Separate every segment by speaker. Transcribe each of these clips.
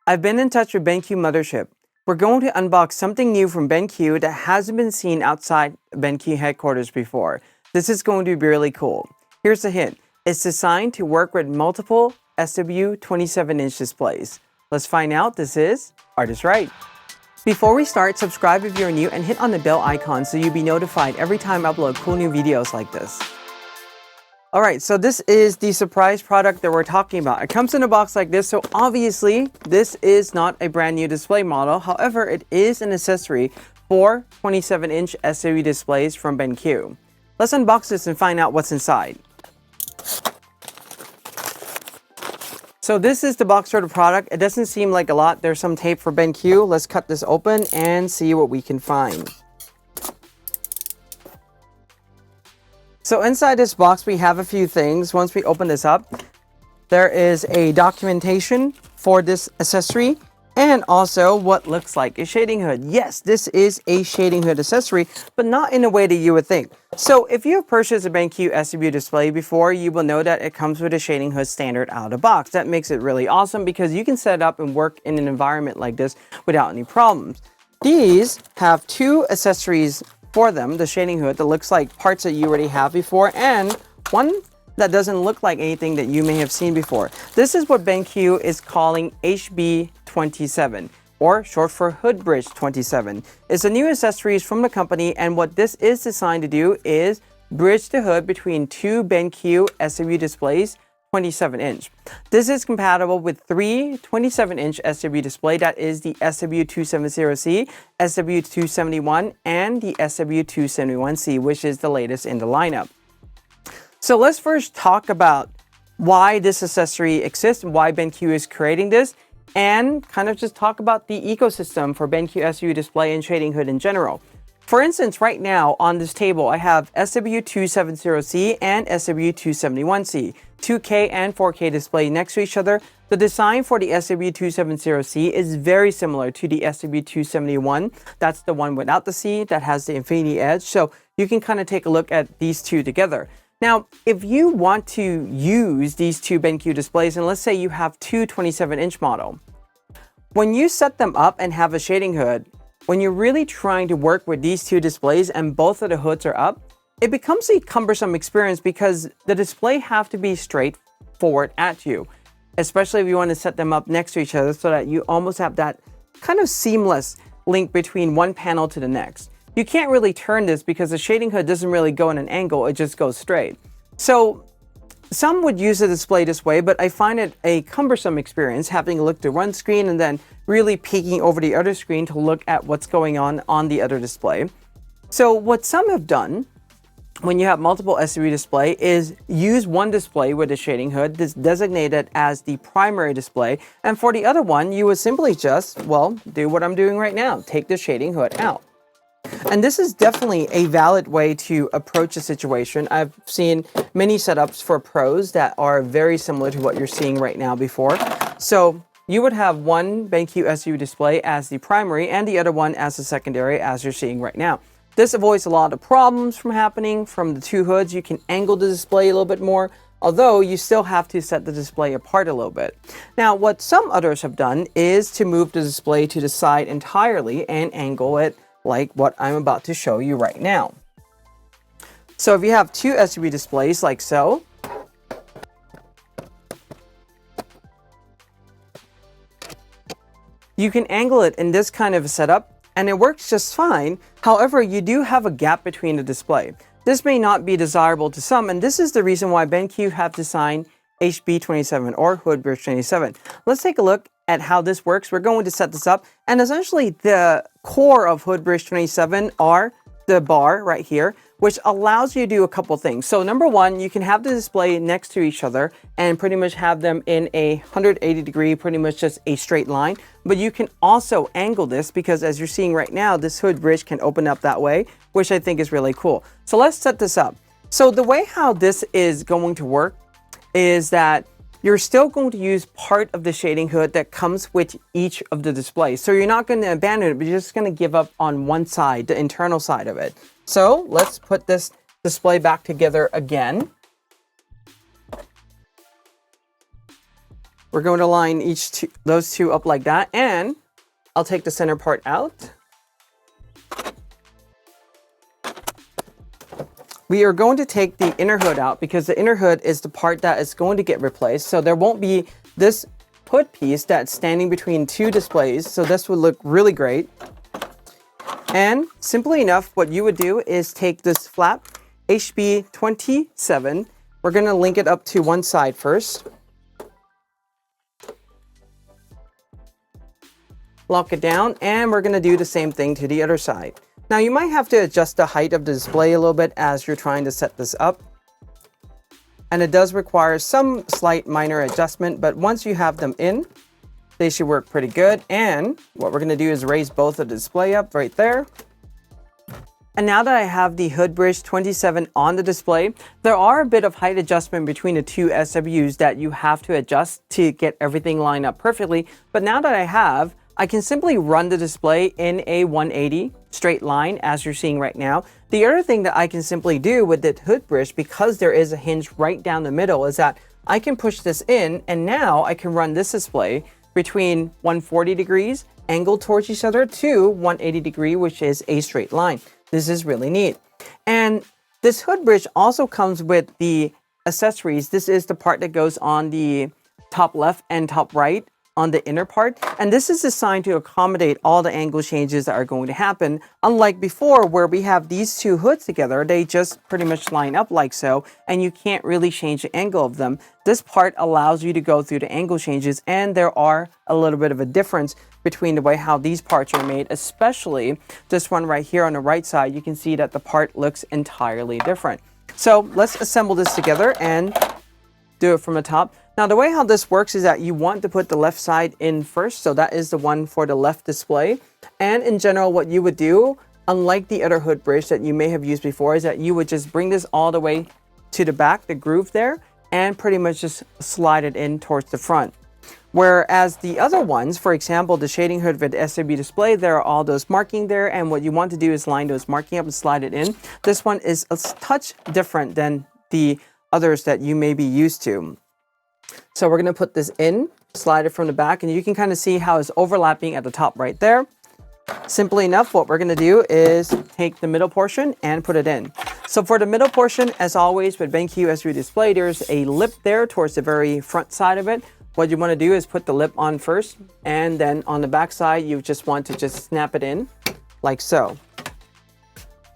Speaker 1: I've been in touch with BenQ Mothership. We're going to unbox something new from BenQ that hasn't been seen outside BenQ headquarters before. This is going to be really cool. Here's the hint. It's designed to work with multiple SW271 displays. Let's find out. This is ArtIsRight. Before we start, subscribe if you're new and hit on the bell icon so you'll be notified every time I upload cool new videos like this. Alright, so this is the surprise product that we're talking about. It comes in a box like this, so obviously this is not a brand new display model. However, it is an accessory for 27-inch SW displays from BenQ. Let's unbox this and find out what's inside. So this is the box for the product. It doesn't seem like a lot. There's some tape for BenQ. Let's cut this open and see what we can find. So inside this box, we have a few things. Once we open this up, there is a documentation for this accessory and also what looks like a shading hood. Yes, this is a shading hood accessory, but not in a way that you would think. So if you have purchased a BenQ SW display before, you will know that it comes with a shading hood standard out of the box. That makes it really awesome because you can set it up and work in an environment like this without any problems. These have two accessories for them, the shading hood that looks like parts that you already have before, and one that doesn't look like anything that you may have seen before. This is what BenQ is calling HB27, or short for Hood Bridge 27. It's a new accessories from the company, and what this is designed to do is bridge the hood between two BenQ SW displays, 27-inch. This is compatible with three 27-inch SW display, that is the SW270C, SW271, and the SW271C, which is the latest in the lineup. So let's first talk about why this accessory exists and why BenQ is creating this, and kind of just talk about the ecosystem for BenQ SW display and shading hood in general. For instance, right now on this table, I have SW270C and SW271C, 2K and 4K display next to each other. The design for the SW270C is very similar to the SW271. That's the one without the C that has the infinity edge. So you can kind of take a look at these two together. Now, if you want to use these two BenQ displays, and let's say you have two 27-inch model, when you set them up and have a shading hood, when you're really trying to work with these two displays and both of the hoods are up, it becomes a cumbersome experience because the display have to be straight forward at you, especially if you want to set them up next to each other so that you almost have that kind of seamless link between one panel to the next. You can't really turn this because the shading hood doesn't really go in an angle, it just goes straight. So some would use the display this way, but I find it a cumbersome experience having to look to one screen and then really peeking over the other screen to look at what's going on the other display. So what some have done when you have multiple SW display is use one display with a shading hood that's designated as the primary display, and for the other one you would simply just, well, do what I'm doing right now, take the shading hood out. And this is definitely a valid way to approach a situation. I've seen many setups for pros that are very similar to what you're seeing right now before. So you would have one BenQ SW display as the primary and the other one as the secondary, as you're seeing right now. This avoids a lot of problems from happening from the two hoods. You can angle the display a little bit more, although you still have to set the display apart a little bit. Now, what some others have done is to move the display to the side entirely and angle it like what I'm about to show you right now. So if you have two SW displays like so, you can angle it in this kind of a setup and it works just fine. However, you do have a gap between the display. This may not be desirable to some, and this is the reason why BenQ have designed HB27 or Hood Bridge 27. Let's take a look at how this works. We're going to set this up, and essentially the core of Hood Bridge 27 are the bar right here, which allows you to do a couple things. So number one, you can have the display next to each other and pretty much have them in a 180 degree, pretty much just a straight line. But you can also angle this because as you're seeing right now, this hood bridge can open up that way, which I think is really cool. So let's set this up. So the way how this is going to work is that you're still going to use part of the shading hood that comes with each of the displays. So you're not going to abandon it, but you're just going to give up on one side, the internal side of it. So let's put this display back together again. We're going to line those two up like that, and I'll take the center part out. We are going to take the inner hood out because the inner hood is the part that is going to get replaced. So there won't be this hood piece that's standing between two displays. So this would look really great. And simply enough, what you would do is take this flap, SW271. We're going to link it up to one side first. Lock it down, and we're going to do the same thing to the other side. Now you might have to adjust the height of the display a little bit as you're trying to set this up. And it does require some slight minor adjustment, but once you have them in, they should work pretty good. And what we're going to do is raise both of the display up right there. And now that I have the Hood Bridge 27 on the display, there are a bit of height adjustment between the two SWs that you have to adjust to get everything lined up perfectly. But now that I can simply run the display in a 180 straight line as you're seeing right now. The other thing that I can simply do with the hood bridge, because there is a hinge right down the middle, is that I can push this in, and now I can run this display between 140 degrees angled towards each other to 180 degree, which is a straight line. This is really neat. And this hood bridge also comes with the accessories. This is the part that goes on the top left and top right on the inner part, and this is designed to accommodate all the angle changes that are going to happen. Unlike before, where we have these two hoods together, they just pretty much line up like so, and you can't really change the angle of them. This part allows you to go through the angle changes, and there are a little bit of a difference between the way how these parts are made, especially this one right here on the right side. You can see that the part looks entirely different. So let's assemble this together and do it from the top. Now, the way how this works is that you want to put the left side in first. So that is the one for the left display. And in general, what you would do, unlike the other hood bridge that you may have used before, is that you would just bring this all the way to the back, the groove there, and pretty much just slide it in towards the front. Whereas the other ones, for example, the shading hood with the SW display, there are all those marking there, and what you want to do is line those marking up and slide it in. This one is a touch different than the others that you may be used to. So we're going to put this in, slide it from the back, and you can kind of see how it's overlapping at the top right there. Simply enough, what we're going to do is take the middle portion and put it in. So for the middle portion, as always with BenQ SW display, there's a lip there towards the very front side of it. What you want to do is put the lip on first, and then on the back side, you just want to just snap it in like so.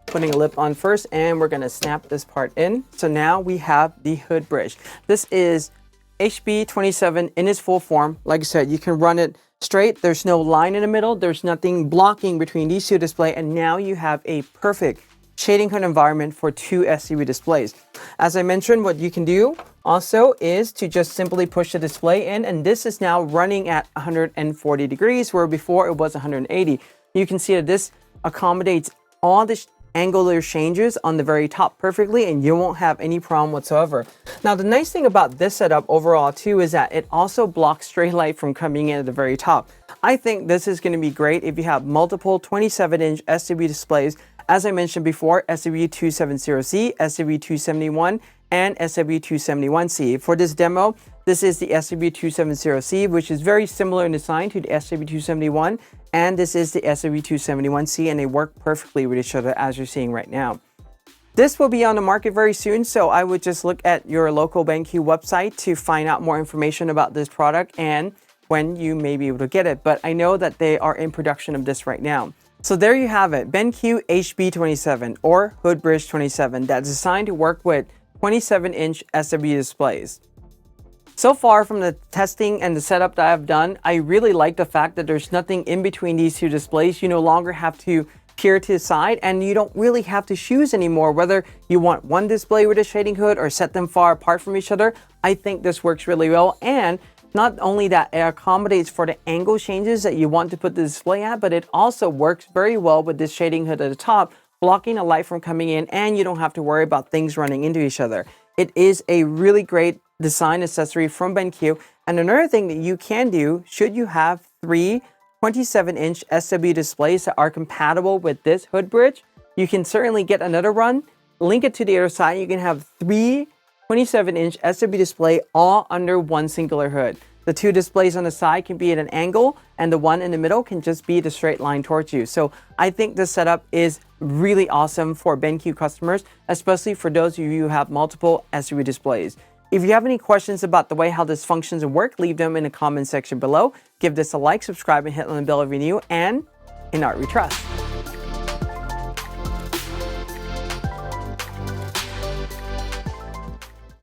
Speaker 1: Putting a lip on first, and we're going to snap this part in. So now we have the hood bridge. This is SW27 in its full form. Like I said, you can run it straight. There's no line in the middle. There's nothing blocking between these two displays. And now you have a perfect shading hood environment for two SW displays. As I mentioned, what you can do also is to just simply push the display in. And this is now running at 140 degrees, where before it was 180. You can see that this accommodates all the angular changes on the very top perfectly, and you won't have any problem whatsoever. Now, the nice thing about this setup overall too is that it also blocks stray light from coming in at the very top. I think this is going to be great if you have multiple 27-inch SW displays. As I mentioned before, SW270C, SW271, and SW271C. For this demo, this is the SW270C, which is very similar in design to the SW271, and this is the SW271C, and they work perfectly with each other as you're seeing right now. This will be on the market very soon, so I would just look at your local BenQ website to find out more information about this product and when you may be able to get it. But I know that they are in production of this right now. So there you have it, BenQ HB27 or Hood Bridge 27, that's designed to work with 27-inch SW displays. So far from the testing and the setup that I've done, I really like the fact that there's nothing in between these two displays. You no longer have to peer to the side, and you don't really have to choose anymore whether you want one display with a shading hood or set them far apart from each other. I think this works really well, and not only that, it accommodates for the angle changes that you want to put the display at, but it also works very well with this shading hood at the top, blocking the light from coming in, and you don't have to worry about things running into each other. It is a really great design accessory from BenQ. And another thing that you can do, should you have three 27-inch SW displays that are compatible with this hood bridge, you can certainly get another run, link it to the other side. You can have three 27-inch SW display all under one singular hood. The two displays on the side can be at an angle, and the one in the middle can just be the straight line towards you. So I think this setup is really awesome for BenQ customers, especially for those of you who have multiple SW displays. If you have any questions about the way how this functions and work, leave them in the comment section below. Give this a like, subscribe, and hit on the bell if you're new, and in art we trust.